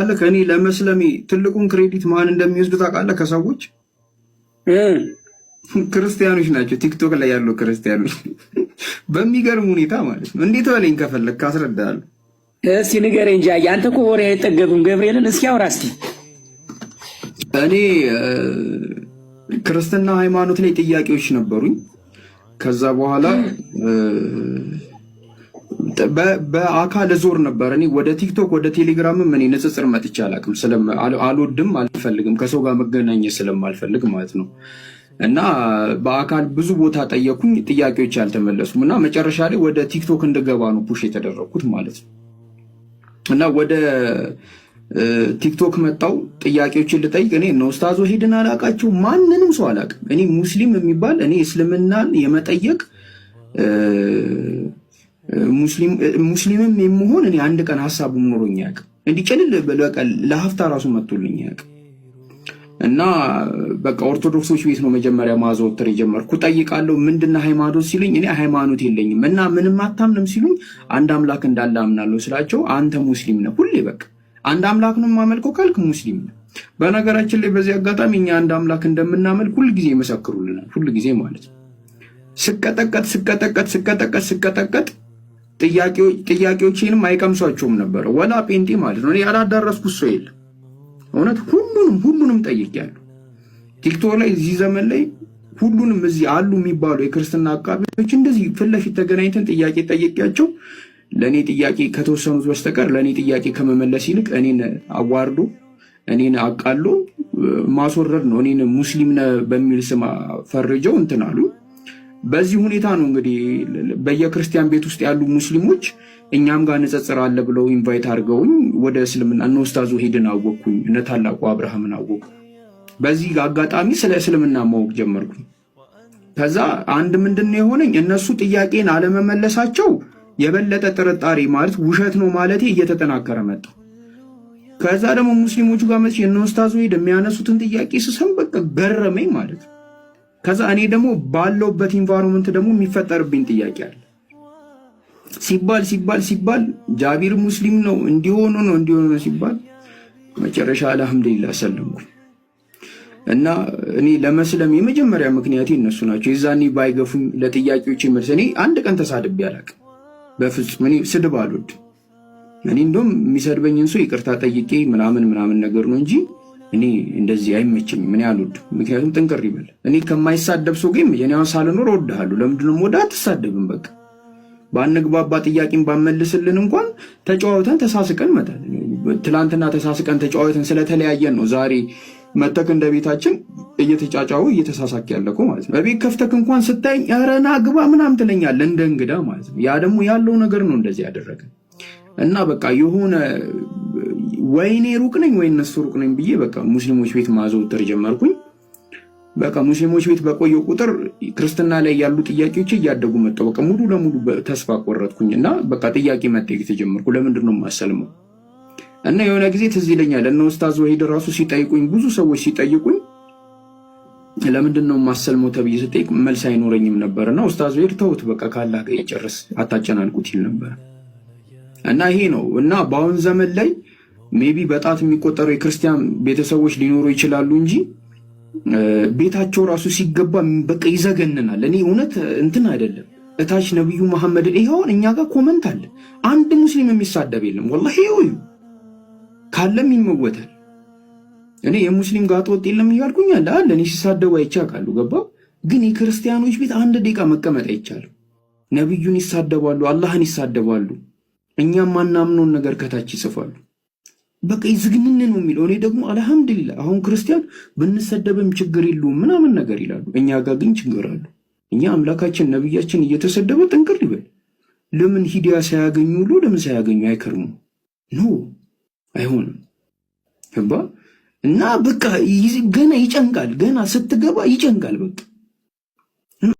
ታውቃለህ? እኔ ለመስለሜ ትልቁን ክሬዲት ማን እንደሚወስዱ ታውቃለህ? ከሰዎች ክርስቲያኖች ናቸው። ቲክቶክ ላይ ያሉ ክርስቲያኖች በሚገርም ሁኔታ ማለት ነው። እንዴት በለኝ ከፈለክ አስረዳለሁ። እስኪ ንገረኝ እንጂ አንተ እኮ ወሬ አይጠገብም። ገብርኤልን እስኪ አውራ እስኪ። እኔ ክርስትና ሃይማኖት ላይ ጥያቄዎች ነበሩኝ። ከዛ በኋላ በአካል ዞር ነበር። እኔ ወደ ቲክቶክ ወደ ቴሌግራምም እኔ ንጽጽር መጥቼ አላውቅም። አልወድም፣ አልፈልግም፣ ከሰው ጋር መገናኘት ስለማልፈልግ ማለት ነው። እና በአካል ብዙ ቦታ ጠየኩኝ፣ ጥያቄዎች አልተመለሱም። እና መጨረሻ ላይ ወደ ቲክቶክ እንድገባ ነው ፑሽ የተደረግኩት ማለት ነው። እና ወደ ቲክቶክ መጣው ጥያቄዎችን ልጠይቅ። እኔ እነ ኡስታዝ ወሒድን አላውቃቸው፣ ማንንም ሰው አላውቅም። እኔ ሙስሊም የሚባል እኔ እስልምናን የመጠየቅ ሙስሊምም የምሆን እኔ አንድ ቀን ሀሳቡም ኖሮኝ አያውቅም። እንዲህ ጭልል ለሀፍታ ራሱ መጥቶልኝ አያውቅም። እና በቃ ኦርቶዶክሶች ቤት ነው መጀመሪያ ማዘወተር የጀመርኩ። ጠይቃለሁ ምንድነው ሃይማኖት ሲሉኝ እኔ ሃይማኖት የለኝም። እና ምንም አታምንም ሲሉኝ አንድ አምላክ እንዳለ አምናለሁ ስላቸው አንተ ሙስሊም ነህ ሁሌ በቃ አንድ አምላክ ነው የማመልከው ካልክ ሙስሊም ነህ። በነገራችን ላይ በዚህ አጋጣሚ እኛ አንድ አምላክ እንደምናመልክ ሁል ጊዜ ይመሰክሩልናል። ሁል ጊዜ ማለት ነው። ስቀጠቀጥ ጥያቄዎቼንም አይቀምሷቸውም ነበረ። ወላ ጴንጤ ማለት ነው። እኔ ያላዳረስኩት ሰው የለም። እውነት ሁሉንም ጠይቄያለሁ። ቲክቶክ ላይ እዚህ ዘመን ላይ ሁሉንም እዚህ አሉ የሚባሉ የክርስትና አቃቢዎች እንደዚህ ፊት ለፊት ተገናኝተን ጥያቄ ጠይቄያቸው ለእኔ ጥያቄ ከተወሰኑት በስተቀር ለእኔ ጥያቄ ከመመለስ ይልቅ እኔን አዋርዶ እኔን አቃሎ ማስወረድ ነው። እኔን ሙስሊም ነህ በሚል ስም ፈርጀው እንትን አሉ። በዚህ ሁኔታ ነው እንግዲህ በየክርስቲያን ቤት ውስጥ ያሉ ሙስሊሞች እኛም ጋር ንጽጽር አለ ብለው ኢንቫይት አድርገውኝ ወደ እስልምና እነ ኡስታዝ ወሒድን አወቅኩኝ፣ እነ ታላቁ አብርሃምን አወቅኩ። በዚህ አጋጣሚ ስለ እስልምና ማወቅ ጀመርኩኝ። ከዛ አንድ ምንድነው የሆነኝ እነሱ ጥያቄን አለመመለሳቸው የበለጠ ጥርጣሬ ማለት ውሸት ነው ማለቴ እየተጠናከረ መጣ። ከዛ ደግሞ ሙስሊሞቹ ጋር መጥቼ እነ ኡስታዝ ወሒድ የሚያነሱትን ጥያቄ ስሰም በቃ ገረመኝ ማለት ነው። ከዛ እኔ ደግሞ ባለውበት ኢንቫይሮንመንት ደግሞ የሚፈጠርብኝ ጥያቄ አለ። ሲባል ጃቢር ሙስሊም ነው እንዲሆኑ ነው ሲባል መጨረሻ አልሐምዱሊላህ ሰለምኩ። እና እኔ ለመስለም የመጀመሪያ ምክንያቴ እነሱ ናቸው። የዛኔ ባይገፉኝ ለጥያቄዎች መልስ እኔ አንድ ቀን ተሳድቤ አላውቅም በፍጹም። እኔ ስድብ አልወድም። እኔ እንደውም የሚሰድበኝን ሰው ይቅርታ ጠይቄ ምናምን ነገር ነው እንጂ እኔ እንደዚህ አይመቸኝም። እኔ አልወድም። ምክንያቱም ጥንቅር ይበል። እኔ ከማይሳደብ ሰው ግን እኔ ሳልኖር እወድሃለሁ። ለምንድነው ወደ አትሳደብም? በቃ ባንግባባ ጥያቄን ባመልስልን እንኳን ተጨዋውተን ተሳስቀን መጣል። ትላንትና ተሳስቀን ተጨዋውተን ስለተለያየን ነው ዛሬ መተክ እንደ ቤታችን እየተጫጫው እየተሳሳክ ያለኮ ማለት ነው። በቤት ከፍተክ እንኳን ስታይኝ ኧረ ና ግባ ምናምን ትለኛለህ እንደ እንግዳ ማለት ነው። ያ ደግሞ ያለው ነገር ነው እንደዚህ ያደረገ እና በቃ የሆነ ወይኔ ሩቅ ነኝ ወይ እነሱ ሩቅ ነኝ ብዬ በቃ ሙስሊሞች ቤት ማዘውተር ጀመርኩኝ። በቃ ሙስሊሞች ቤት በቆየው ቁጥር ክርስትና ላይ ያሉ ጥያቄዎች እያደጉ መጣው። በቃ ሙሉ ለሙሉ ተስፋ ቆረጥኩኝ እና በቃ ጥያቄ መጠየቅ ተጀመርኩ። ለምንድን ነው የማሰልመው? እና የሆነ ጊዜ ትዝ ይለኛል እነ ኡስታዝ ወሒድ ራሱ ሲጠይቁኝ፣ ብዙ ሰዎች ሲጠይቁኝ ለምንድን ነው የማሰልመው ተብዬ ስጠይቅ መልስ አይኖረኝም ነበርና ኡስታዝ ወሒድ ተውት በቃ ካላህ ጋር ይጨርስ አታጨናንቁት ይል ነበር። እና ይሄ ነው። እና በአሁን ዘመን ላይ ሜቢ በጣት የሚቆጠሩ የክርስቲያን ቤተሰቦች ሊኖሩ ይችላሉ እንጂ ቤታቸው ራሱ ሲገባ በቃ ይዘገንናል። እኔ እውነት እንትን አይደለም እታች ነብዩ መሐመድን ይሄውን እኛ ጋር ኮመንት አለ። አንድ ሙስሊም የሚሳደብ የለም ወላሂ ይሁን ካለም ይመወታል። እኔ የሙስሊም ጋር ወጥ የለም እያልኩኝ አለ እኔ ሲሳደቡ አይቻካሉ ገባ። ግን የክርስቲያኖች ቤት አንድ ደቂቃ መቀመጥ አይቻልም። ነብዩን ይሳደባሉ፣ አላህን ይሳደባሉ፣ እኛም ማናምነውን ነገር ከታች ይጽፋሉ። በቃ ይዝግንን ነው የሚለው። እኔ ደግሞ አልሐምዱሊላህ አሁን ክርስቲያን ብንሰደብም ችግር የለውም ምናምን ነገር ይላሉ። እኛ ጋር ግን ችግር አለ። እኛ አምላካችን ነብያችን እየተሰደበ ጥንቅር ይበል። ለምን ሂዳያ ሳያገኙ ሁሉ ለምን ሳያገኙ አይከርሙ? ኖ አይሆንም ገባ። እና በቃ ገና ይጨንቃል፣ ገና ስትገባ ይጨንቃል። በቃ